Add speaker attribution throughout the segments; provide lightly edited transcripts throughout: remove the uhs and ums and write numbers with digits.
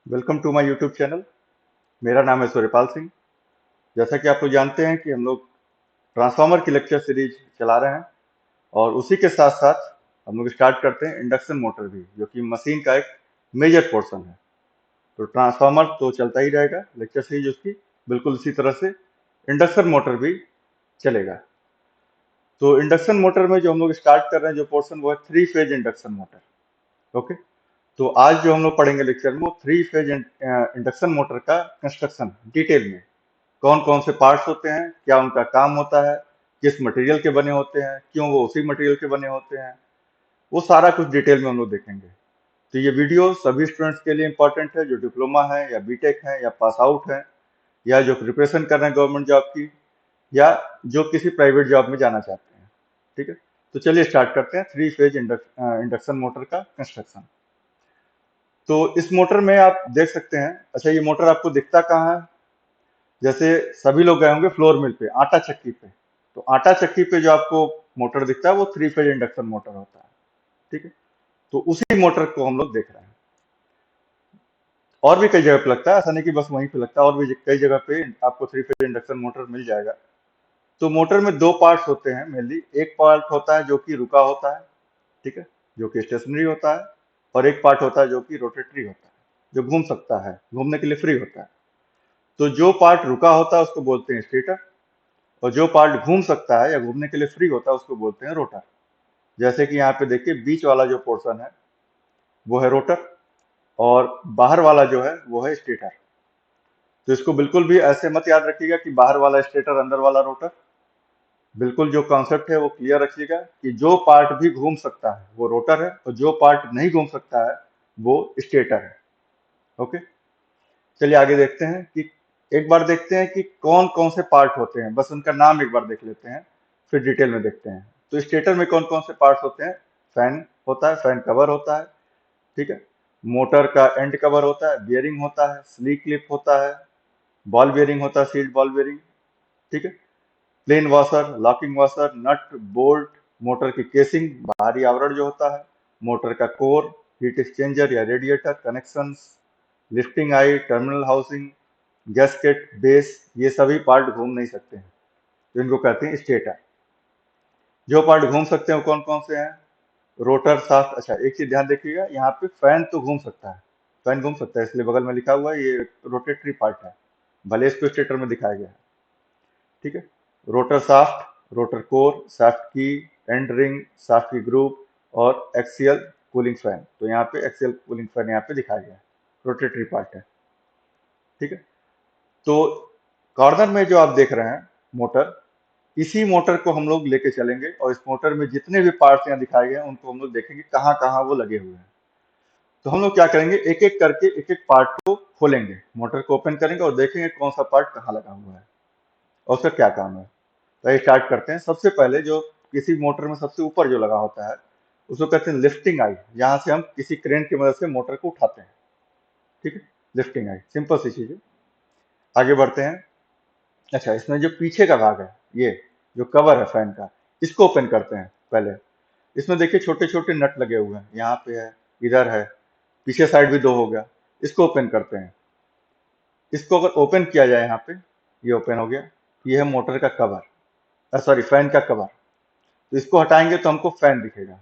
Speaker 1: Welcome to my YouTube channel. मेरा नाम है सूर्यपाल सिंह। जैसा कि आप लोग जानते हैं कि हम लोग ट्रांसफार्मर की लेक्चर सीरीज चला रहे हैं और उसी के साथ साथ हम लोग स्टार्ट करते हैं इंडक्शन मोटर भी, जो कि मशीन का एक मेजर पोर्शन है। तो ट्रांसफार्मर तो चलता ही रहेगा, लेक्चर सीरीज उसकी बिल्कुल इसी तरह से इंडक्शन मोटर भी चलेगा। तो इंडक्शन मोटर में जो हम लोग स्टार्ट कर रहे हैं जो पोर्शन, वो है three phase induction motor. Okay. तो आज जो हम लोग पढ़ेंगे लेक्चर में, वो थ्री फेज इंडक्शन मोटर का कंस्ट्रक्शन डिटेल में, कौन कौन से पार्ट्स होते हैं, क्या उनका काम होता है, किस मटेरियल के बने होते हैं, क्यों वो उसी मटेरियल के बने होते हैं, वो सारा कुछ डिटेल में हम लोग देखेंगे। तो ये वीडियो सभी स्टूडेंट्स के लिए इंपॉर्टेंट है, जो डिप्लोमा है या बीटेक है या पास आउट है, या जो प्रिपरेशन कर रहे हैं गवर्नमेंट जॉब की, या जो किसी प्राइवेट जॉब में जाना चाहते हैं। ठीक है। तो चलिए स्टार्ट करते हैं थ्री फेज इंडक्शन मोटर का कंस्ट्रक्शन। तो इस मोटर में आप देख सकते हैं, अच्छा ये मोटर आपको दिखता कहाँ है? जैसे सभी लोग गए होंगे फ्लोर मिल पे, आटा चक्की पे। तो आटा चक्की पे जो आपको मोटर दिखता है, वो थ्री फेज इंडक्शन मोटर होता है। ठीक है। तो उसी मोटर को हम लोग देख रहे हैं। और भी कई जगह पे लगता है, ऐसा नहीं कि बस वहीं पे लगता है, और भी कई जगह पे आपको थ्री फेज इंडक्शन मोटर मिल जाएगा। तो मोटर में दो पार्ट्स होते हैं मेनली। एक पार्ट होता है जो कि रुका होता है, ठीक है, जो कि स्टेशनरी होता है। और एक पार्ट होता है जो कि रोटेटरी होता है, जो घूम सकता है, घूमने के लिए फ्री होता है। तो जो पार्ट रुका होता है उसको बोलते हैं स्टेटर, और जो पार्ट घूम सकता है या घूमने के लिए फ्री होता है उसको बोलते हैं रोटर। जैसे कि यहाँ पे देखिए, बीच वाला जो पोर्शन है वो है रोटर, और बाहर वाला जो है वो है स्टेटर। तो इसको बिल्कुल भी ऐसे मत याद रखिएगा कि बाहर वाला स्टेटर अंदर वाला रोटर। बिल्कुल जो कॉन्सेप्ट है वो क्लियर रखिएगा कि जो पार्ट भी घूम सकता है वो रोटर है, और जो पार्ट नहीं घूम सकता है वो स्टेटर है। ओके। चलिए आगे देखते हैं कि एक बार देखते हैं कि कौन कौन से पार्ट होते हैं, बस उनका नाम एक बार देख लेते हैं, फिर डिटेल में देखते हैं। तो स्टेटर में कौन कौन से पार्ट्स होते हैं? फैन होता है, फैन कवर होता है, ठीक है। मोटर का एंड कवर होता है, बियरिंग होता है, स्लीक क्लिप होता है, बॉल बियरिंग होता है, सीट बॉल बियरिंग, ठीक है। Plain washer, locking washer, nut bolt, motor की केसिंग, बाहरी आवरण जो होता है, मोटर का कोर, हीट एक्सचेंजर या radiator connections, lifting eye, terminal housing, gasket, base, ये सभी पार्ट घूम नहीं सकते हैं, तो इनको कहते हैं स्टेटर। जो पार्ट घूम सकते हैं वो कौन कौन से हैं? Rotor, shaft. अच्छा एक चीज ध्यान देखिएगा, यहाँ पे फैन तो घूम सकता है, फैन घूम सकता है, इसलिए बगल में लिखा हुआ है ये रोटेटरी पार्ट है, भले इसको स्टेटर में दिखाया गया है। ठीक है। Rotor shaft, rotor core, shaft की एंड रिंग, शाफ्ट की ग्रुप, और एक्सियल कूलिंग फैन। तो यहाँ पे एक्सियल कूलिंग फैन यहाँ पे दिखाया गया है, रोटेटरी पार्ट है। ठीक है। तो कॉर्नर में जो आप देख रहे हैं मोटर, इसी मोटर को हम लोग लेके चलेंगे, और इस मोटर में जितने भी पार्ट्स यहाँ दिखाए गए हैं उनको हम लोग देखेंगे कहाँ कहाँ वो लगे हुए हैं। तो हम लोग क्या करेंगे, एक एक करके एक एक पार्ट को खोलेंगे, मोटर को ओपन करेंगे और देखेंगे कौन सा पार्ट कहाँ लगा हुआ है और उसका क्या काम है। तो स्टार्ट करते हैं। सबसे पहले जो किसी मोटर में सबसे ऊपर जो लगा होता है उसको कहते हैं लिफ्टिंग आई। यहाँ से हम किसी क्रेन की मदद से मोटर को उठाते हैं। ठीक है। लिफ्टिंग आई सिंपल सी चीज है। आगे बढ़ते हैं। अच्छा, इसमें जो पीछे का भाग है, ये जो कवर है फैन का, इसको ओपन करते हैं पहले। इसमें देखिए छोटे छोटे नट लगे हुए हैं, यहाँ पे है, इधर है, पीछे साइड भी दो हो गया। इसको ओपन करते हैं। इसको अगर ओपन किया जाए, यहाँ पे ये ओपन हो गया। ये है मोटर का कवर, सॉरी फैन का कवर। तो इसको हटाएंगे तो हमको फैन दिखेगा।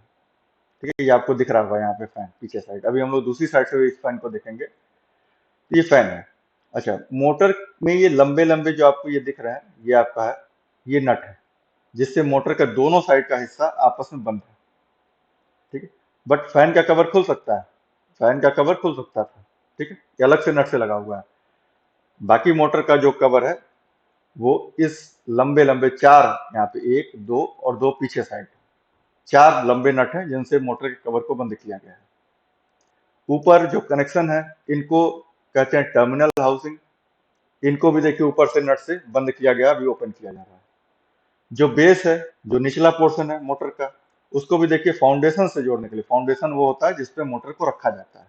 Speaker 1: ठीक है, ये आपको दिख रहा होगा यहाँ पे फैन पीछे साइड। अभी हम लोग दूसरी साइड से इस फैन को देखेंगे। तो ये फैन है। अच्छा, मोटर में ये लंबे लंबे जो आपको ये दिख रहे हैं, ये आपका है, ये नट है, जिससे मोटर का दोनों साइड का हिस्सा आपस में बंद है। ठीक है। बट फैन का कवर खुल सकता है, फैन का कवर खुल सकता था। ठीक है, ये अलग से नट से लगा हुआ है। बाकी मोटर का जो कवर है वो इस लंबे लंबे चार, यहाँ पे एक दो और दो पीछे साइड, चार लंबे नट हैं जिनसे मोटर के कवर को बंद किया गया है। ऊपर जो कनेक्शन है इनको कहते हैं टर्मिनल हाउसिंग। इनको भी देखिए ऊपर से नट से बंद किया गया, अभी ओपन किया जा रहा है। जो बेस है, जो निचला पोर्शन है मोटर का, उसको भी देखिए फाउंडेशन से जोड़ने के लिए, फाउंडेशन वो होता है जिसपे मोटर को रखा जाता है।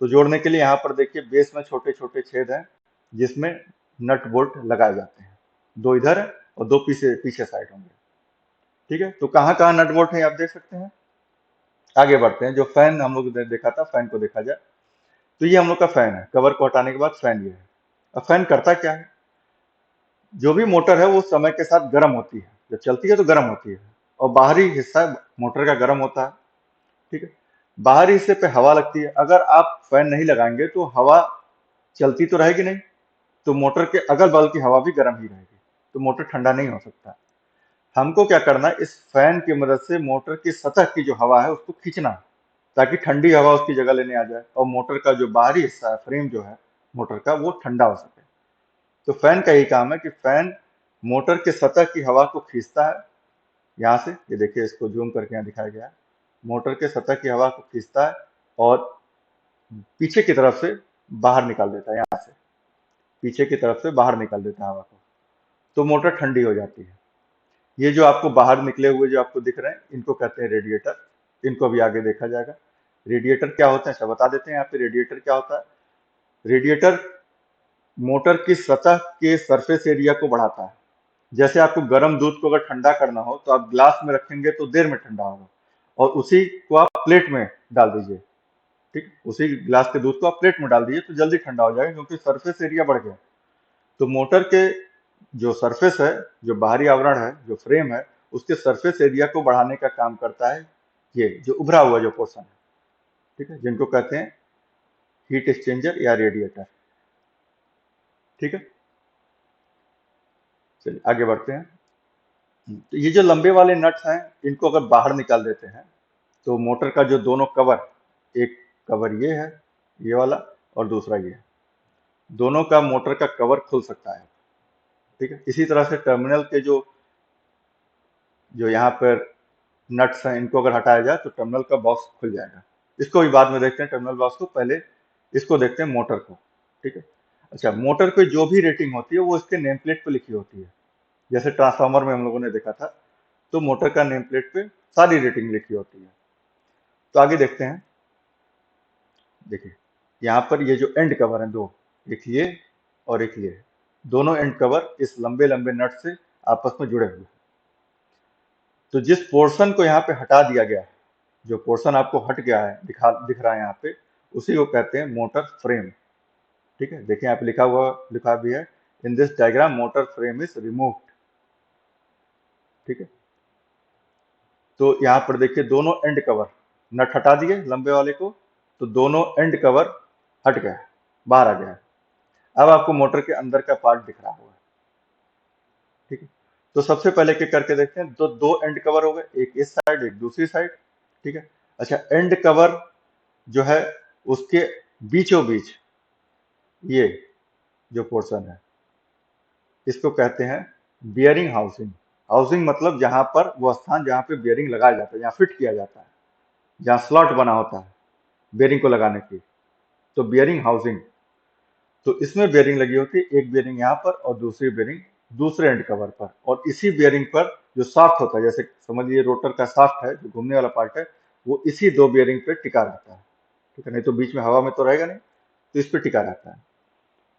Speaker 1: तो जोड़ने के लिए यहाँ पर देखिए बेस में छोटे छोटे छेद हैं जिसमें नट बोल्ट लगाए जाते हैं। दो इधर है और दो पीछे पीछे साइड होंगे। ठीक है। तो कहाँ कहाँ नट बोल्ट है आप देख सकते हैं। आगे बढ़ते हैं। जो फैन हम लोग ने देखा था, फैन को देखा जाए। तो ये हम लोग का फैन है, कवर को हटाने के बाद फैन ये है। अब फैन करता क्या है, जो भी मोटर है वो समय के साथ गर्म होती है, जब चलती है तो गर्म होती है, और बाहरी हिस्सा मोटर का गर्म होता है, ठीक है। बाहरी हिस्से पे हवा लगती है, अगर आप फैन नहीं लगाएंगे तो हवा चलती तो रहेगी नहीं, तो मोटर के अगल बगल की हवा भी गर्म ही रहेगी, तो मोटर ठंडा नहीं हो सकता। हमको क्या करना है, इस फैन की मदद से मोटर की सतह की जो हवा है उसको खींचना है, ताकि ठंडी हवा उसकी जगह लेने आ जाए और मोटर का जो बाहरी हिस्सा है, फ्रेम जो है मोटर का, वो ठंडा हो सके। तो फैन का यही काम है कि फैन मोटर के सतह की हवा को खींचता है, यहाँ से, ये देखिए इसको जूम करके यहाँ दिखाया गया है, मोटर के सतह की हवा को खींचता है और पीछे की तरफ से बाहर निकाल देता है, यहाँ से पीछे की तरफ से बाहर निकाल देता है हवा को, तो मोटर ठंडी हो जाती है। ये जो आपको बाहर निकले हुए जो आपको दिख रहे हैं, इनको कहते हैं रेडिएटर। इनको अभी आगे देखा जाएगा। रेडिएटर क्या होते हैं सब बता देते हैं यहाँ पे। रेडिएटर क्या होता है, रेडिएटर मोटर की सतह के सरफेस एरिया को बढ़ाता है। जैसे आपको गर्म दूध को अगर ठंडा करना हो तो आप ग्लास में रखेंगे तो देर में ठंडा होगा, और उसी को आप प्लेट में डाल दीजिए, ठीक, उसी ग्लास के दूध को आप प्लेट में डाल दीजिए तो जल्दी ठंडा हो जाएगा, क्योंकि सरफेस एरिया बढ़ गया। तो मोटर के जो सरफेस है, जो बाहरी आवरण है, जो फ्रेम है, उसके सरफेस एरिया को बढ़ाने का काम करता है ये जो उभरा हुआ जो पोर्शन है, ठीक है, जिनको कहते हैं हीट एक्सचेंजर या रेडिएटर, ठीक है। चलिए आगे बढ़ते हैं। तो ये जो लंबे वाले नट्स हैं, इनको अगर बाहर निकाल देते हैं तो मोटर का जो दोनों कवर, एक कवर ये है, ये वाला, और दूसरा ये है, दोनों का मोटर का कवर खुल सकता है, ठीक है। इसी तरह से टर्मिनल के जो जो यहाँ पर नट्स हैं, इनको अगर हटाया जाए तो टर्मिनल का बॉक्स खुल जाएगा। इसको भी बाद में देखते हैं टर्मिनल बॉक्स को, पहले इसको देखते हैं मोटर को, ठीक है। अच्छा, मोटर पे जो भी रेटिंग होती है वो इसके नेम प्लेट पे लिखी होती है। जैसे ट्रांसफार्मर में हम लोगों ने देखा था, तो मोटर का नेम प्लेट पे सारी रेटिंग लिखी होती है। तो आगे देखते हैं। देखिए यहाँ पर ये जो एंड कवर है दो, एक ये और एक ये, दोनों एंड कवर इस लंबे लंबे नट से आपस में जुड़े हुए हैं। तो जिस पोर्शन को यहाँ पे हटा दिया गया है, जो पोर्शन आपको हट गया है, दिख रहा है यहाँ पे, उसी को कहते हैं मोटर फ्रेम, ठीक है। देखिए यहाँ पे लिखा भी है, in this diagram motor frame is removed, ठीक है। तो यहाँ पर देखिए दोनों एंड कवर, नट हटा दिए लंबे वाले को, तो दोनों एंड कवर हट गया, बाहर आ गया। अब आपको मोटर के अंदर का पार्ट दिख रहा होगा, ठीक है। तो सबसे पहले क्या करके देखते हैं, दो दो एंड कवर हो गए, एक इस साइड एक दूसरी साइड, ठीक है। अच्छा, एंड कवर जो है उसके बीचों बीच ये जो पोर्शन है, इसको कहते हैं बियरिंग हाउसिंग। हाउसिंग मतलब जहां पर वो स्थान जहां पे बियरिंग लगाया जाता है, जहां फिट किया जाता है, जहां स्लॉट बना होता है बियरिंग को लगाने की, तो बियरिंग हाउसिंग। तो इसमें बियरिंग लगी होती है, एक बियरिंग यहाँ पर और दूसरी बियरिंग दूसरे एंड कवर पर, और इसी बियरिंग पर जो शाफ्ट होता है, जैसे समझिए रोटर का शाफ्ट है जो घूमने वाला पार्ट है, वो इसी दो बियरिंग पे टिका रहता है, ठीक है। नहीं तो बीच में हवा में तो रहेगा नहीं, तो इस पे टिका रहता है,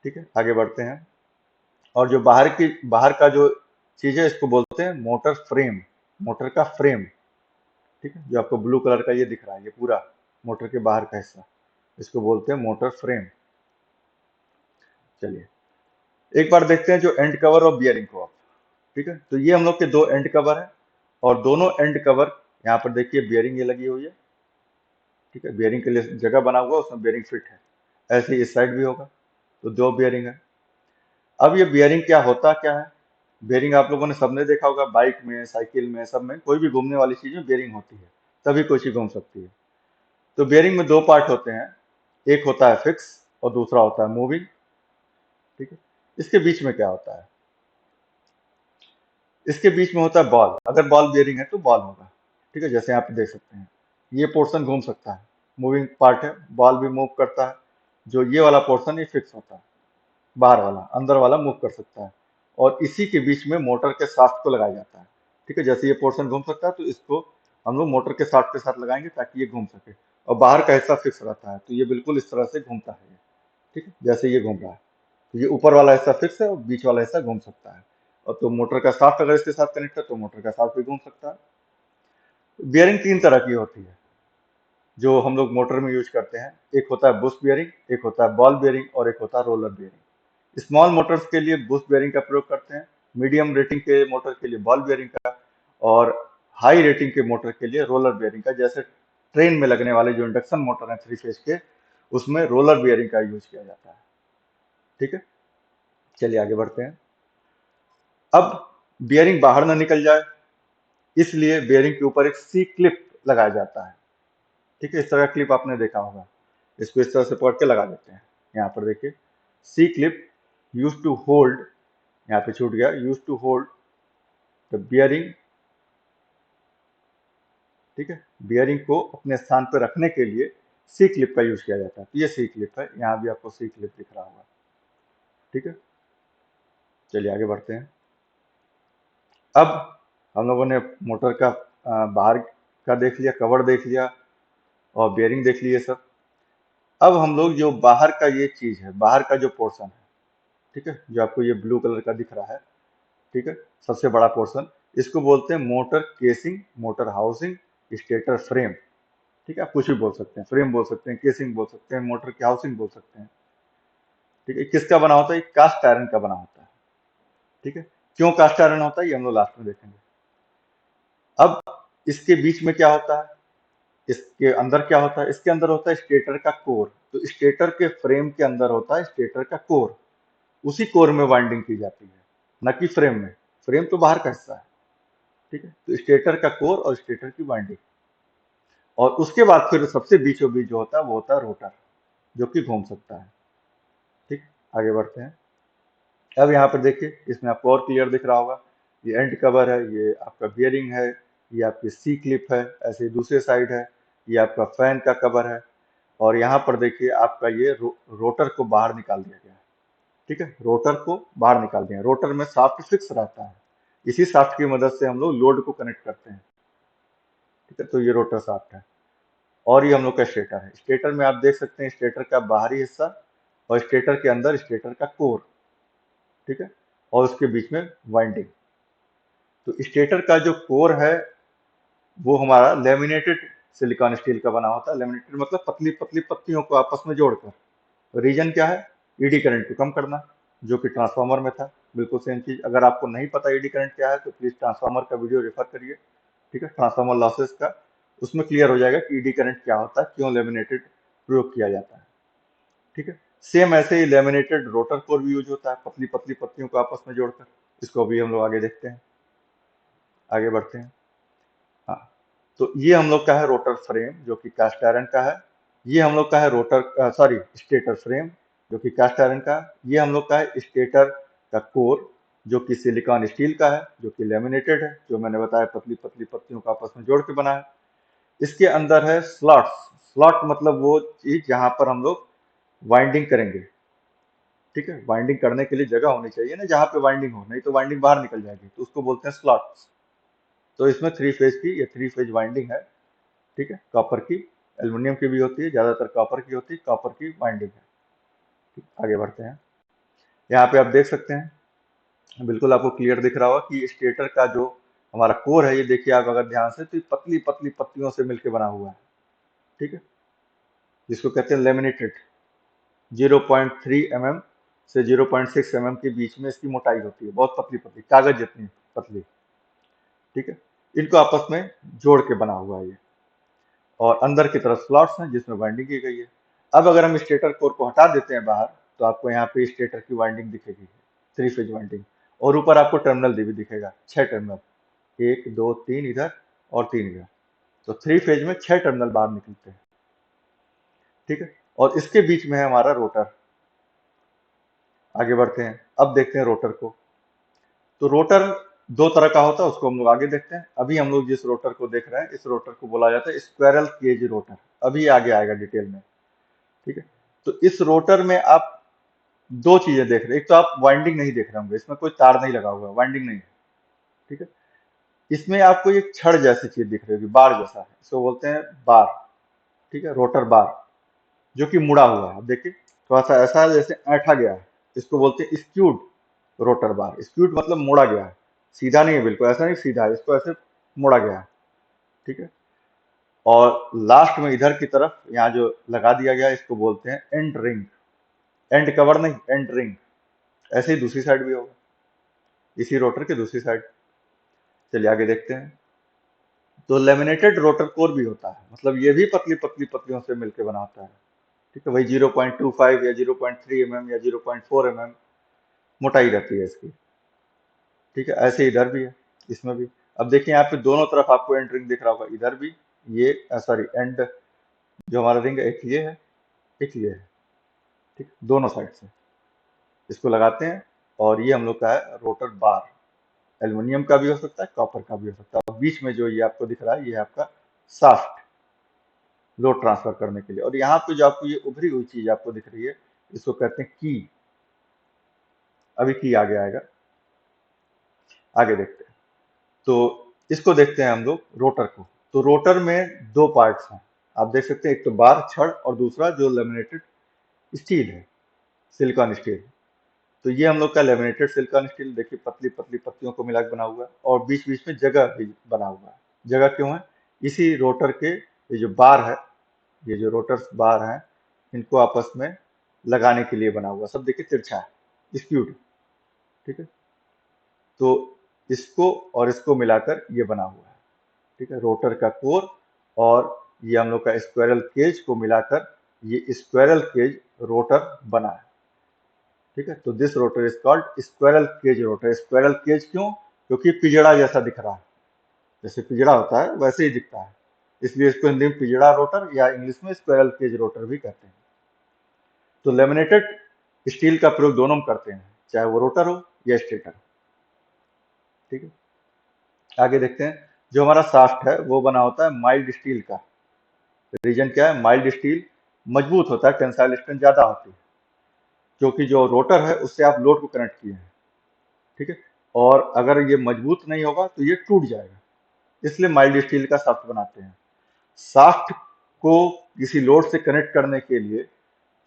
Speaker 1: ठीक है। आगे बढ़ते हैं। और जो बाहर का जो चीज है, इसको बोलते हैं मोटर फ्रेम, मोटर का फ्रेम, ठीक है। जो आपको ब्लू कलर का ये दिख रहा है, ये पूरा मोटर के बाहर का हिस्सा, इसको बोलते हैं मोटर फ्रेम। चलिए एक बार देखते हैं जो एंड कवर और बियरिंग को आप, ठीक है। तो ये हम लोग के दो एंड कवर है, और दोनों एंड कवर यहाँ पर देखिए बियरिंग ये लगी हुई है, ठीक है। बियरिंग के लिए जगह बना हुआ है, उसमें बियरिंग फिट है। ऐसे ही इस साइड भी होगा, तो दो बियरिंग है। अब ये बियरिंग क्या है, बियरिंग आप लोगों ने सबने देखा होगा, बाइक में, साइकिल में, सब में, कोई भी घूमने वाली चीज में बियरिंग होती है, तभी कोई चीज घूम सकती है। तो बियरिंग में दो पार्ट होते हैं, एक होता है फिक्स और दूसरा होता है मूविंग, ठीक है। इसके बीच में क्या होता है, इसके बीच में होता है बॉल। अगर बॉल बियरिंग है तो बॉल होगा, ठीक है। जैसे आप देख सकते हैं ये पोर्शन घूम सकता है, मूविंग पार्ट है, बॉल भी मूव करता है। जो ये वाला पोर्शन ये फिक्स होता है, बाहर वाला, अंदर वाला मूव कर सकता है, और इसी के बीच में मोटर के शाफ्ट को लगाया जाता है, ठीक है। जैसे ये पोर्शन घूम सकता है तो इसको हम लोग मोटर के शाफ्ट के साथ लगाएंगे ताकि ये घूम सके, और बाहर का हिस्सा फिक्स रहता है, तो ये बिल्कुल इस तरह से घूमता है, ठीक है, जैसे ये घूम रहा है। तो ये ऊपर वाला हिस्सा फिक्स है और बीच वाला हिस्सा घूम सकता है, और तो मोटर का शाफ्ट अगर इसके साथ कनेक्ट है तो मोटर का शाफ्ट भी घूम सकता है। बियरिंग तीन तरह की होती है, जो हम लोग मोटर में यूज करते हैं। एक होता है बुश बियरिंग, एक होता है बॉल बियरिंग और एक होता है रोलर बियरिंग। स्मॉल मोटर्स के लिए बुश बियरिंग का प्रयोग करते हैं, मीडियम रेटिंग के मोटर के लिए बॉल बियरिंग का, और हाई रेटिंग के मोटर के लिए रोलर बियरिंग का। जैसे ट्रेन में लगने वाले जो इंडक्शन मोटर हैं 3 फेज के, उसमें रोलर बियरिंग का यूज किया जाता है। ठीक है, चलिए आगे बढ़ते हैं। अब बियरिंग बाहर ना निकल जाए, इसलिए बियरिंग के ऊपर एक सी क्लिप लगाया जाता है। ठीक है, इस तरह का क्लिप आपने देखा होगा, इसको इस तरह से पकड़ के लगा देते हैं। यहाँ पर देखिए, C clip use to hold, यहाँ पे छूट गया, use to hold the bearing. ठीक है, बियरिंग को अपने स्थान पर रखने के लिए सी क्लिप का यूज किया जाता है। तो ये सी क्लिप है, यहाँ भी आपको सी क्लिप दिख रहा होगा। ठीक है, चलिए आगे बढ़ते हैं। अब हम लोगों ने मोटर का बाहर का देख लिया, कवर देख लिया और बियरिंग देख ली, ये सब। अब हम लोग जो बाहर का ये चीज है, बाहर का जो पोर्शन है, ठीक है, जो आपको ये ब्लू कलर का दिख रहा है, ठीक है, सबसे बड़ा पोर्शन, इसको बोलते हैं motor casing, motor housing, stator frame. ठीक है, आप कुछ भी बोल सकते हैं, फ्रेम बोल सकते हैं, केसिंग बोल सकते हैं, मोटर की हाउसिंग बोल सकते हैं। ठीक है, किसका बना होता है? कास्ट आयरन का बना होता है। ठीक है, क्यों कास्ट आयरन होता है ये हम लोग लास्ट में देखेंगे। अब इसके बीच में क्या होता है, इसके अंदर क्या होता है? इसके अंदर होता है स्टेटर का कोर। तो स्टेटर के फ्रेम के अंदर होता है स्टेटर का कोर, उसी कोर में वाइंडिंग की जाती है, न कि फ्रेम में। फ्रेम तो बाहर का हिस्सा है। ठीक है, तो स्टेटर का कोर और स्टेटर की वाइंडिंग, और उसके बाद फिर सबसे बीचों बीच जो होता है वो होता है रोटर, जो कि घूम सकता है। ठीक, आगे बढ़ते हैं। अब यहाँ पर देखिए, इसमें आपको और क्लियर दिख रहा होगा, ये एंड कवर है, ये आपका बियरिंग है, ये आपकी सी क्लिप है, ऐसे ही दूसरे साइड है, ये आपका फैन का कवर है, और यहाँ पर देखिए आपका ये रोटर को बाहर निकाल दिया गया है। ठीक है, रोटर को बाहर निकाल दिया। रोटर में शाफ्ट फिक्स रहता है, इसी शाफ्ट की मदद से हम लोग लोड को कनेक्ट करते हैं। ठीक है, तो ये रोटर शाफ्ट है, और ये हम लोग का स्टेटर है। स्टेटर में आप देख सकते हैं स्टेटर का बाहरी हिस्सा, और स्टेटर के अंदर स्टेटर का कोर। ठीक है, और उसके बीच में वाइंडिंग। तो स्टेटर का जो कोर है वो हमारा लेमिनेटेड सिलिकॉन स्टील का बना होता है। लेमिनेटेड मतलब पतली पतली पत्तियों को आपस में जोड़कर। रीजन क्या है? ईडी करंट को कम करना, जो कि ट्रांसफार्मर में था। बिल्कुल सेम चीज। अगर आपको नहीं पता ईडी करंट क्या है तो प्लीज ट्रांसफार्मर का वीडियो रेफर करिए। ठीक है, ट्रांसफार्मर लॉसेस का, उसमें क्लियर हो जाएगा कि ईडी करंट क्या होता है, क्यों लेमिनेटेड प्रयोग किया जाता है। ठीक है, सेम ऐसे ही लेमिनेटेड रोटर कोर भी यूज होता है, पतली पतली पत्तियों को आपस में जोड़कर। इसको भी हम लोग आगे देखते हैं, आगे बढ़ते हैं। हाँ, तो ये हम लोग का है रोटर फ्रेम, जो कि कास्ट आयरन का है। ये हम लोग का है रोटर सॉरी स्टेटर फ्रेम, जो कि कास्ट आयरन का है। ये हम लोग का है स्टेटर का कोर, जो कि सिलिकॉन स्टील का है, जो कि लेमिनेटेड है, जो मैंने बताया पतली पतली पत्तियों को आपस में जोड़ के बना है। इसके अंदर है स्लॉट्स। स्लॉट मतलब वो चीज जहां पर हम लोग वाइंडिंग करेंगे। ठीक है, वाइंडिंग करने के लिए जगह होनी चाहिए ना जहाँ पे वाइंडिंग हो, नहीं तो वाइंडिंग बाहर निकल जाएगी, तो उसको बोलते हैं स्लॉट्स। तो इसमें 3 फेज की, ये 3 फेज वाइंडिंग है। ठीक है, कॉपर की, एल्युमिनियम की भी होती है, ज्यादातर कॉपर की होती है, कॉपर की वाइंडिंग है। ठीक, आगे बढ़ते हैं। यहाँ पे आप देख सकते हैं, बिल्कुल आपको क्लियर दिख रहा होगा कि स्टेटर का जो हमारा कोर है, ये देखिए आप अगर ध्यान से, तो ये पतली पतली पत्तियों से मिलकर बना हुआ है। ठीक है, जिसको कहते हैं लेमिनेटेड। 0.3 mm से 0.6 mm के बीच में इसकी मोटाई होती है, बहुत पतली पतली, कागज जितनी पतली। ठीक है, इनको आपस में जोड़ के बना हुआ है ये, और अंदर की तरफ स्लॉट्स हैं जिसमें वाइंडिंग की गई है। अब अगर हम स्टेटर कोर को हटा देते हैं बाहर, तो आपको यहाँ पे स्टेटर की वाइंडिंग दिखेगी, 3 फेज वाइंडिंग, और ऊपर आपको टर्मिनल भी दिखेगा, 6 टर्मिनल, 1 2 3 इधर और 3 इधर। तो 3 फेज में 6 टर्मिनल बाहर निकलते हैं। ठीक है, और इसके बीच में है हमारा रोटर। आगे बढ़ते हैं, अब देखते हैं रोटर को। तो रोटर दो तरह का होता है, उसको हम लोग आगे देखते हैं। अभी हम लोग जिस रोटर को देख रहे हैं, इस रोटर को बोला जाता है स्क्वायरल केज रोटर। अभी आगे आएगा डिटेल में। ठीक है, तो इस रोटर में आप दो चीजें देख रहे हैं। एक तो आप वाइंडिंग नहीं देख रहे होंगे, इसमें कोई तार नहीं लगा हुआ है, वाइंडिंग नहीं है। ठीक है, इसमें आपको एक छड़ जैसी चीज दिख रही होगी, बार जैसा है, इसको बोलते हैं बार। ठीक है, रोटर बार, जो कि मुड़ा हुआ है। अब देखिए, थोड़ा सा ऐसा है जैसे ऐंठा गया है, इसको बोलते हैं स्क्यूड रोटर बार। स्क्यूड मतलब मोड़ा गया है, सीधा नहीं है, बिल्कुल ऐसा नहीं सीधा है, इसको ऐसे मोड़ा गया है। ठीक है, और लास्ट में इधर की तरफ यहाँ जो लगा दिया गया इसको बोलते हैं एंड रिंग। एंड कवर नहीं, एंड रिंग। ऐसे ही दूसरी साइड भी होगा, इसी रोटर की दूसरी साइड। चलिए आगे देखते हैं। तो लेमिनेटेड रोटर कोर भी होता है, मतलब ये भी पतली पतली पतलियों से मिलकर बना होता है। ठीक है, वही 0.25 या 0.3 mm या 0.4 mm मोटाई रहती है इसकी। ठीक है, ऐसे इधर भी है, इसमें भी। अब देखिए यहाँ पे दोनों तरफ आपको एंड रिंग दिख रहा होगा, इधर भी ये सॉरी एंड जो हमारा रिंग है, एक ये है एक ये है। ठीक, दोनों साइड से इसको लगाते हैं। और ये हम लोग का है रोटर बार। एल्युमिनियम का भी हो सकता है, कॉपर का भी हो सकता है। और बीच में जो ये आपको दिख रहा है ये है आपका शाफ्ट, लोड ट्रांसफर करने के लिए। और यहाँ पे जो आपको ये उभरी हुई चीज आपको दिख रही है, इसको कहते हैं की। अभी की आगे आएगा, आगे देखते हैं। तो इसको देखते हैं हम लोग रोटर को। तो रोटर में दो पार्ट्स हैं, आप देख सकते हैं, एक तो बार छड़ और दूसरा जो लेमिनेटेड स्टील है, सिलिकॉन स्टील। तो ये हम लोग का लेमिनेटेड सिलिकॉन स्टील, देखिए पतली पतली पत्तियों को मिला के बना हुआ है। और बीच बीच में जगह भी बना हुआ है। जगह क्यों है? इसी रोटर के ये जो बार है, ये जो रोटर्स बार हैं, इनको आपस में लगाने के लिए बना हुआ। सब देखिए तिरछा है, स्क्यूड। ठीक है, तो इसको और इसको मिलाकर ये बना हुआ है। ठीक है, रोटर का कोर और ये हम लोग का स्क्वायरल केज को मिलाकर ये स्क्वायरल केज रोटर बना है। ठीक है, तो this rotor is called squirrel cage rotor. Squirrel cage क्यों? क्योंकि पिजड़ा जैसा दिख रहा है, जैसे पिजड़ा होता है वैसे ही दिखता है, इसलिए इसको हिंदी में पिजड़ा रोटर या इंग्लिश में स्क्वायरल केज रोटर भी कहते हैं। तो लेमिनेटेड स्टील का प्रयोग दोनों में करते हैं, चाहे वो रोटर हो या स्टेटर। ठीक है, आगे देखते हैं। जो हमारा शाफ्ट है वो बना होता है माइल्ड स्टील का। रीजन क्या है? माइल्ड स्टील मजबूत होता है, टेंसाइल स्ट्रेंथ ज्यादा होती है, क्योंकि जो रोटर है उससे आप लोड को कनेक्ट किए हैं। ठीक है, और अगर ये मजबूत नहीं होगा तो ये टूट जाएगा, इसलिए माइल्ड स्टील का शाफ्ट बनाते हैं। शाफ्ट को किसी लोड से कनेक्ट करने के लिए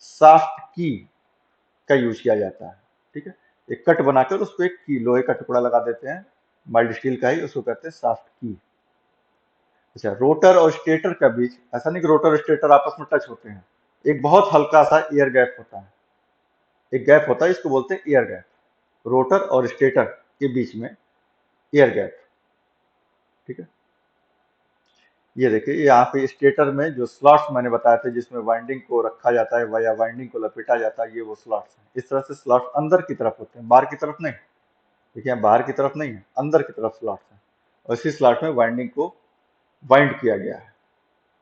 Speaker 1: शाफ्ट की का यूज किया जाता है। ठीक है, एक कट बनाकर उस पर एक की, लोहे का टुकड़ा लगा देते हैं, माइल्ड स्टील का ही, उसको कहते हैं शाफ्ट की। अच्छा, रोटर और स्टेटर का बीच, ऐसा नहीं कि रोटर और स्टेटर आपस में टच होते हैं, एक बहुत हल्का सा एयर गैप होता है। एक गैप होता है, इसको बोलते हैं एयर गैप। रोटर और स्टेटर के बीच में एयर गैप। ठीक है, ये देखिए यहाँ पे स्टेटर में जो स्लॉट्स मैंने बताए थे, जिसमें वाइंडिंग को रखा जाता है या वाइंडिंग को लपेटा जाता है, ये वो स्लॉट्स हैं। इस तरह से स्लॉट्स अंदर की तरफ होते हैं, बाहर की तरफ नहीं। देखिए यहाँ बाहर की तरफ नहीं है, अंदर की तरफ स्लॉट्स हैं, और इसी स्लॉट में वाइंडिंग को वाइंड किया गया है।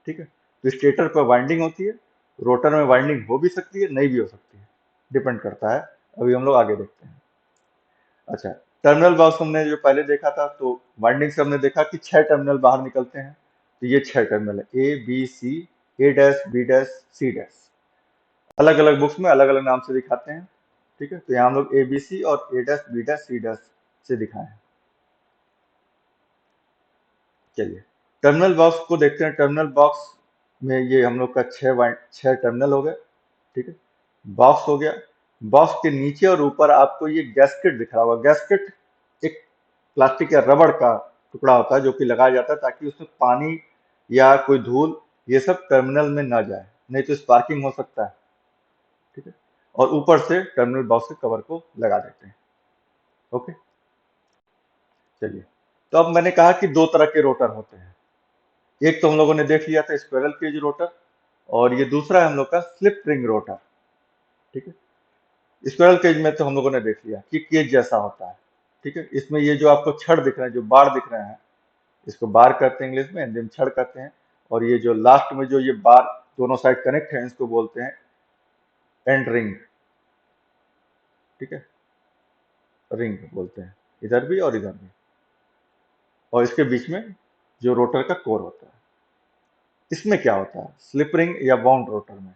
Speaker 1: ठीक है, तो स्टेटर पर वाइंडिंग होती है, रोटर में वाइंडिंग हो भी सकती है, नहीं भी हो सकती है, डिपेंड करता है। अभी हम लोग आगे देखते हैं। अच्छा, टर्मिनल बॉक्स हमने जो पहले देखा था, तो वाइंडिंग से हमने देखा कि 6 टर्मिनल बाहर निकलते हैं। तो ये 6 टर्मिनल है, A B C, A dash B dash C dash. अलग अलग बुक्स में अलग अलग नाम से दिखाते हैं। ठीक है, तो यहाँ हम लोग ए बी सी और A dash B dash C dash से दिखाए हैं। चलिए टर्मिनल बॉक्स को देखते हैं। टर्मिनल बॉक्स में ये हम लोग का 6 टर्मिनल हो गए। ठीक है, बॉक्स हो गया। बॉक्स के नीचे और ऊपर आपको ये गैस्केट दिख रहा होगा। गैस्केट एक प्लास्टिक या रबड़ का टुकड़ा होता है जो कि लगाया जाता है ताकि उसमें पानी या कोई धूल ये सब टर्मिनल में ना जाए, नहीं तो स्पार्किंग हो सकता है। ठीक है, और ऊपर से टर्मिनल बॉक्स के कवर को लगा देते हैं। ओके, चलिए। तो अब मैंने कहा कि दो तरह के रोटर होते हैं। एक तो हम लोगों ने देख लिया था स्क्वायरल केज रोटर, और ये दूसरा है हम लोग का स्लिप रिंग रोटर। ठीक है, स्क्वायरल केज में तो हम लोगों ने देख लिया कि केज जैसा होता है। ठीक है, इसमें ये जो आपको छड़ दिख रहे हैं, जो बार दिख रहे हैं, इसको बार कहते हैं इंग्लिश में, हिंदी में छड़ कहते हैं। और ये जो लास्ट में जो ये बार दोनों साइड कनेक्ट है, इसको बोलते हैं एंड रिंग। ठीक है, रिंग बोलते हैं, इधर भी और इधर भी। और इसके बीच में जो रोटर का कोर होता है। इसमें क्या होता है स्लिप रिंग या वाउंड रोटर में?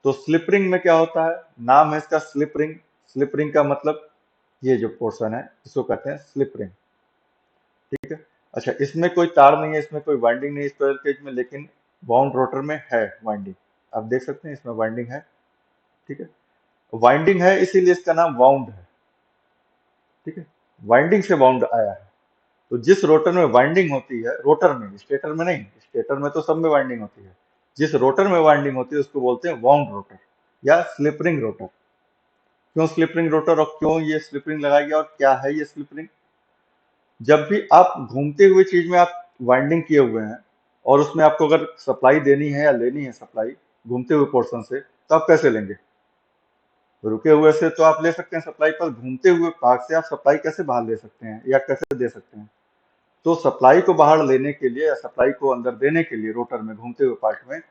Speaker 1: तो स्लिप रिंग में क्या होता है, नाम है इसका स्लिप रिंग। स्लिप रिंग का मतलब ये जो पोर्शन है इसको कहते हैं स्लिप रिंग। ठीक है, अच्छा, इसमें कोई तार नहीं है, इसमें कोई वाइंडिंग नहीं है स्क्वायरल केज में, लेकिन वाउंड रोटर में है वाइंडिंग। आप देख सकते हैं इसमें वाइंडिंग है। ठीक है, वाइंडिंग है इसीलिए इसका नाम वाउंड है। ठीक है, वाइंडिंग से वाउंड आया है। तो जिस रोटर में वाइंडिंग होती है, रोटर में, स्टेटर में नहीं, स्टेटर में तो सब में वाइंडिंग होती है, जिस रोटर में वाइंडिंग होती है उसको बोलते हैं वाउंड रोटर या स्लिप रिंग रोटर। क्यों स्लिप रिंग रोटर, और क्यों ये स्लिप रिंग लगाई गया, और क्या है ये स्लिप रिंग? जब भी आप घूमते हुए चीज में आप वाइंडिंग किए हुए हैं और उसमें आपको अगर सप्लाई देनी है या लेनी है सप्लाई घूमते हुए पोर्शन से, तो आप कैसे लेंगे? रुके हुए से तो आप ले सकते हैं सप्लाई, पर घूमते हुए भाग से आप सप्लाई कैसे बाहर ले सकते हैं या कैसे दे सकते हैं? तो सप्लाई को बाहर लेने के लिए या सप्लाई को अंदर देने के लिए रोटर में घूमते हुए पार्ट में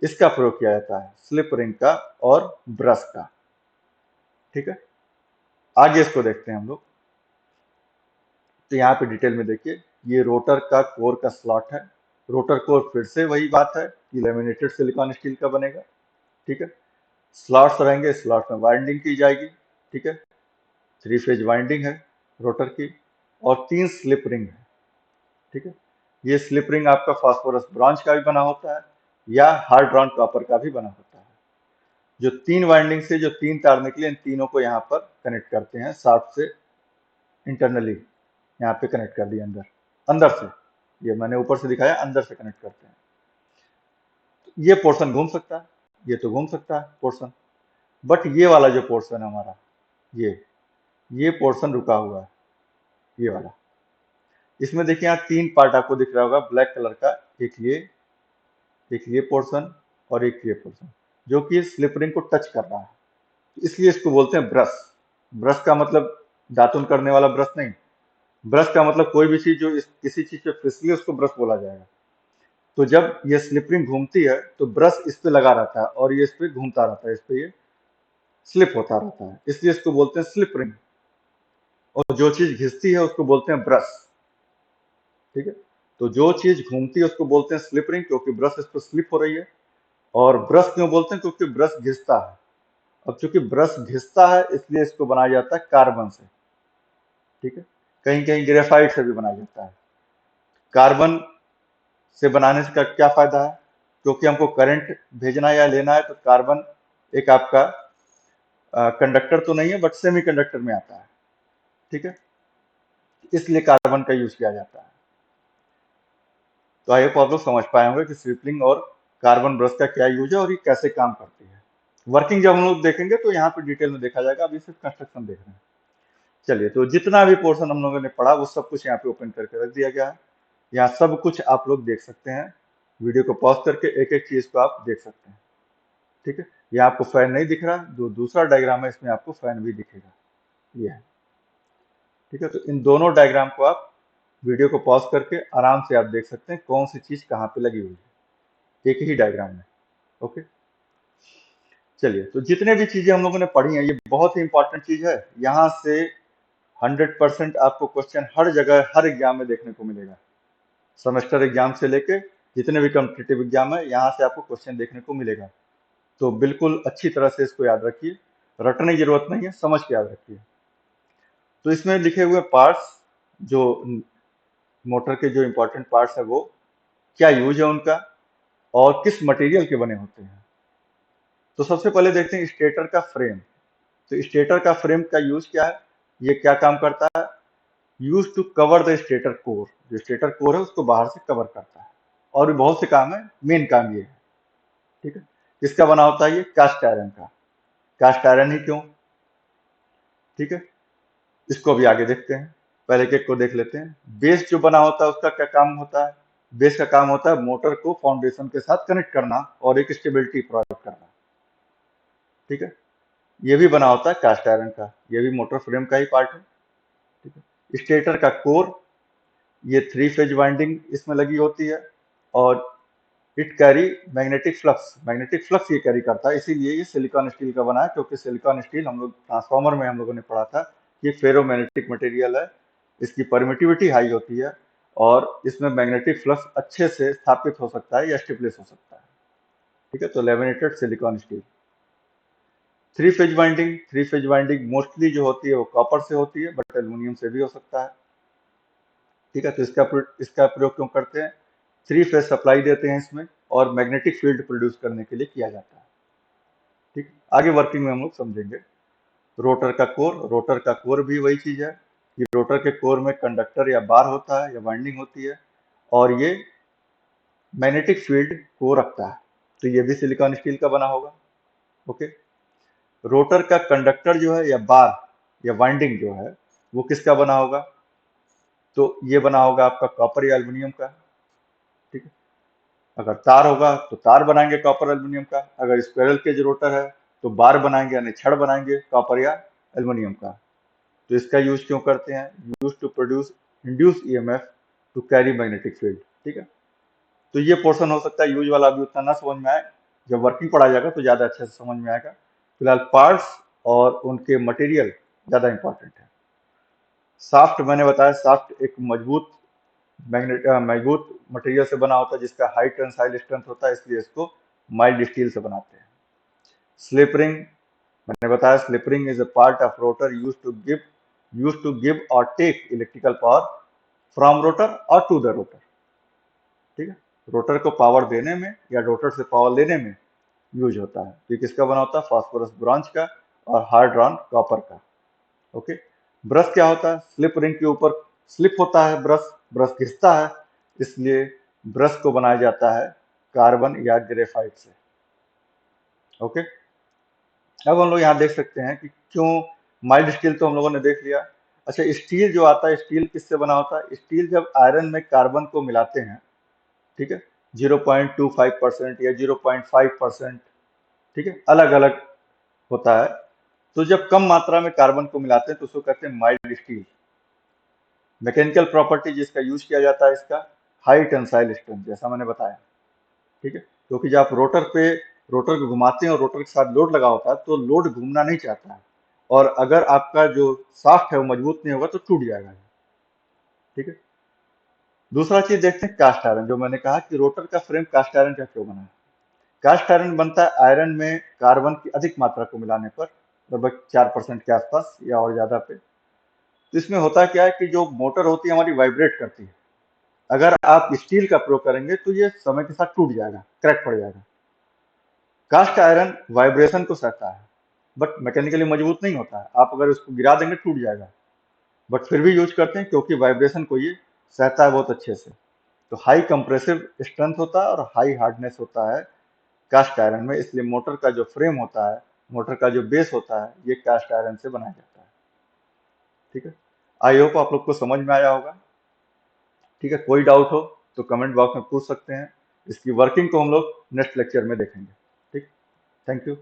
Speaker 1: इसका प्रयोग किया जाता है, स्लिप रिंग का और ब्रश का। ठीक है, आगे इसको देखते हैं हम लोग। तो यहाँ पे डिटेल में देखिए, ये रोटर का कोर का स्लॉट है। रोटर कोर फिर से वही बात है कि लेमिनेटेड सिलिकॉन स्टील का बनेगा। ठीक है, स्लॉट्स रहेंगे, स्लॉट में वाइंडिंग की जाएगी। ठीक है, 3 फेज वाइंडिंग है रोटर की और 3 स्लिप रिंग है। ठीक है, ये स्लिप रिंग आपका फास्फोरस ब्रॉन्ज का भी बना होता है या हार्ड रॉन कॉपर का भी बना होता है। जो 3 वाइंडिंग से जो 3 तार निकले, इन तीनों को यहाँ पर कनेक्ट करते हैं शाफ्ट से इंटरनली, यहाँ पे कनेक्ट कर दिया अंदर, अंदर से, ये मैंने ऊपर से दिखाया, अंदर से कनेक्ट करते हैं। ये पोर्शन घूम सकता है, ये तो घूम सकता है पोर्शन, बट ये वाला जो पोर्शन है हमारा, ये पोर्शन रुका हुआ है, ये वाला। इसमें देखिए यहाँ 3 पार्ट आपको दिख रहा होगा ब्लैक कलर का, एक ये पोर्शन और एक ये पोर्शन, जो कि स्लिप रिंग को टच कर रहा है, इसलिए इसको बोलते हैं ब्रश। ब्रश का मतलब दातुन करने वाला ब्रश नहीं, ब्रश का मतलब कोई भी चीज जो किसी चीज पे फिसली उसको ब्रश बोला जाएगा। तो जब ये स्लिप रिंग घूमती है तो ब्रश इस पे लगा रहता है और ये इस पे घूमता रहता है, इस पे ये स्लिप होता रहता है, इसलिए इसको बोलते हैं स्लिप रिंग। और जो चीज घिसती है उसको बोलते हैं ब्रश। ठीक है, तो जो चीज घूमती है उसको बोलते हैं स्लिप रिंग, क्योंकि ब्रश इस पर स्लिप हो रही है। और ब्रश क्यों बोलते हैं? क्योंकि ब्रश घिसता है। अब चूंकि ब्रश घिसता है इसलिए इसको बनाया जाता है कार्बन से। ठीक है, कहीं कहीं ग्रेफाइट से भी बनाया जाता है। कार्बन से बनाने का क्या फायदा है? क्योंकि हमको करंट भेजना या लेना है तो कार्बन एक आपका कंडक्टर तो नहीं है बट सेमी कंडक्टर में आता है। ठीक है, इसलिए कार्बन का यूज किया जाता है। तो आई होप आप लोग समझ पाए होंगे कि स्लिपरिंग और कार्बन ब्रश का क्या यूज है और ये कैसे काम करती है। वर्किंग जब हम लोग देखेंगे तो यहाँ पे डिटेल में देखा जाएगा, अभी सिर्फ कंस्ट्रक्शन देख रहे हैं। चलिए, तो जितना भी पोर्शन हम लोगों ने पढ़ा वो सब कुछ यहाँ पे ओपन करके रख दिया गया है। यहाँ सब कुछ आप लोग देख सकते हैं, वीडियो को पॉज करके एक एक चीज को आप देख सकते हैं। ठीक है, यहाँ आपको फैन नहीं दिख रहा, जो दूसरा डायग्राम है इसमें आपको फैन भी दिखेगा, ये है। ठीक है, तो इन दोनों डायग्राम को आप वीडियो को पॉज करके आराम से आप देख सकते हैं कौन सी चीज कहाँ पे लगी हुई है, एक ही डायग्राम में। ओके, चलिए, तो जितने भी चीजें हम लोगों ने पढ़ी हैं ये बहुत ही इंपॉर्टेंट चीज है। यहाँ से 100% आपको क्वेश्चन हर जगह हर एग्जाम में देखने को मिलेगा। सेमेस्टर एग्जाम से लेके जितने भी कॉम्पिटिटिव एग्जाम है यहाँ से आपको क्वेश्चन देखने को मिलेगा। तो बिल्कुल अच्छी तरह से इसको याद रखिए, रटने की जरूरत नहीं है, समझ के याद रखिए। तो इसमें लिखे हुए पार्ट्स, जो मोटर के जो इंपॉर्टेंट पार्ट्स है वो क्या यूज है उनका और किस मटेरियल के बने होते हैं। तो सबसे पहले देखते हैं स्टेटर का फ्रेम। तो स्टेटर का फ्रेम का यूज क्या है, ये क्या काम करता है? Use to cover the stator core, जो स्टेटर कोर है उसको बाहर से कवर करता है। और भी बहुत से काम है, मेन काम ये है। ठीक है, किसका बना होता है? ये कास्ट आयरन का। कास्ट आयरन ही क्यों? ठीक है, इसको भी आगे देखते हैं, पहले एक एक को देख लेते हैं। बेस जो बना होता है उसका क्या काम होता है? बेस का काम होता है मोटर को फाउंडेशन के साथ कनेक्ट करना और एक स्टेबिलिटी प्रोवाइड करना। ठीक है, ये भी बना होता है कास्ट आयरन का, ये भी मोटर फ्रेम का ही पार्ट है। ठीक है, स्टेटर का कोर, ये 3 फेज वाइंडिंग इसमें लगी होती है और it carry magnetic flux, magnetic flux ये कैरी करता है, इसीलिए ये सिलिकॉन स्टील का बना है। क्योंकि सिलिकॉन स्टील हम लोग ट्रांसफार्मर में हम लोगों ने पढ़ा था, ये फेरोमैग्नेटिक मटेरियल है, इसकी परमिटिविटी हाई होती है और इसमें मैग्नेटिक फ्लक्स अच्छे से स्थापित हो सकता है या स्टेबलिश हो सकता है। ठीक है, तो laminated silicon steel. 3 phase winding, 3 phase winding mostly जो होती है वो कॉपर से होती है बट एल्यूमिनियम से भी हो सकता है। ठीक है, तो इसका प्रयोग क्यों करते हैं? 3 फेज सप्लाई देते हैं इसमें और मैग्नेटिक फील्ड प्रोड्यूस करने के लिए किया जाता है। ठीक, आगे वर्किंग में हम लोग समझेंगे। रोटर का कोर, रोटर का कोर भी वही चीज है, ये रोटर के कोर में कंडक्टर या बार होता है या वाइंडिंग होती है, और ये मैग्नेटिक फील्ड को रखता है। तो ये भी सिलिकॉन स्टील का बना होगा। ओके। रोटर का कंडक्टर जो है या बार या वाइंडिंग जो है वो किसका बना होगा? तो ये बना होगा आपका कॉपर या एल्युमिनियम का। ठीक है। अगर तार होगा तो तार बनाएंगे कॉपर एल्युमिनियम का। अगर स्क्वायरल केज रोटर है तो बार बनाएंगे यानी छड़ बनाएंगे कॉपर या एल्युमिनियम का। तो इसका यूज क्यों करते हैं? Use to produce induce EMF to carry magnetic field. ठीक है। तो ये पोर्शन हो सकता है यूज वाला अभी उतना ना समझ में आए, जब वर्किंग पढ़ा जाएगा तो ज्यादा अच्छे से समझ में आएगा। फिलहाल पार्ट्स और उनके मटेरियल ज्यादा इंपॉर्टेंट है। साफ्ट मैंने बताया, साफ्ट एक मजबूत मजबूत मटेरियल से बना होता है जिसका हाई टेंसाइल स्ट्रेंथ होता है, इसलिए इसको माइल्ड स्टील से बनाते हैं। स्लिप रिंग मैंने बताया, slip ring is a part of rotor use to give और take electrical power from rotor और टू द रोटर। ठीक है। रोटर को पावर देने में या रोटर से पावर लेने में यूज होता है। ये किसका बना होता है? फास्फोरस ब्रॉन्ज का और हार्ड रॉन कॉपर का। ओके। ब्रश क्या होता है? स्लिप रिंग के ऊपर स्लिप होता है ब्रश, ब्रश घिसता है, इसलिए ब्रश को बनाया जाता है कार्बन या ग्रेफाइट से। ओके। अब हम लोग यहाँ देख सकते हैं कि क्यों माइल्ड स्टील तो हम लोगों ने देख लिया। अच्छा, स्टील जो आता है, स्टील किससे बना होता है? स्टील जब आयरन में कार्बन को मिलाते हैं, ठीक है, 0.25% या 0.5%, ठीक है, अलग अलग होता है। तो जब कम मात्रा में कार्बन को मिलाते हैं तो उसको कहते हैं माइल्ड स्टील। मैकेनिकल प्रॉपर्टी जिसका यूज किया जाता है इसका हाई टेंसाइल स्ट्रेंथ, जैसा मैंने बताया। ठीक है। क्योंकि जब आप रोटर को घुमाते हैं और रोटर के साथ लोड लगा होता है तो लोड घूमना नहीं चाहता है, और अगर आपका जो शाफ्ट है वो मजबूत नहीं होगा तो टूट जाएगा। ठीक है। दूसरा चीज देखते हैं कास्ट आयरन। जो मैंने कहा कि रोटर का फ्रेम कास्ट आयरन का क्यों बना है? कास्ट आयरन बनता है आयरन में कार्बन की अधिक मात्रा को मिलाने पर, लगभग 4% के आसपास या और ज्यादा पे। तो इसमें होता क्या है कि जो मोटर होती है हमारी वाइब्रेट करती है। अगर आप स्टील का प्रयोग करेंगे तो ये समय के साथ टूट जाएगा, क्रैक पड़ जाएगा। कास्ट आयरन वाइब्रेशन को सहता है बट मैकेनिकली मजबूत नहीं होता है। आप अगर उसको गिरा देंगे टूट जाएगा, बट फिर भी यूज करते हैं क्योंकि वाइब्रेशन को ये सहता है बहुत अच्छे से। तो हाई कंप्रेसिव स्ट्रेंथ होता है और हाई हार्डनेस होता है कास्ट आयरन में, इसलिए मोटर का जो फ्रेम होता है, मोटर का जो बेस होता है, ये कास्ट आयरन से बनाया जाता है। ठीक है। आई होप आप लोग को समझ में आया होगा। ठीक है। कोई डाउट हो तो कमेंट बॉक्स में पूछ सकते हैं। इसकी वर्किंग को हम लोग नेक्स्ट लेक्चर में देखेंगे। ठीक। Thank you.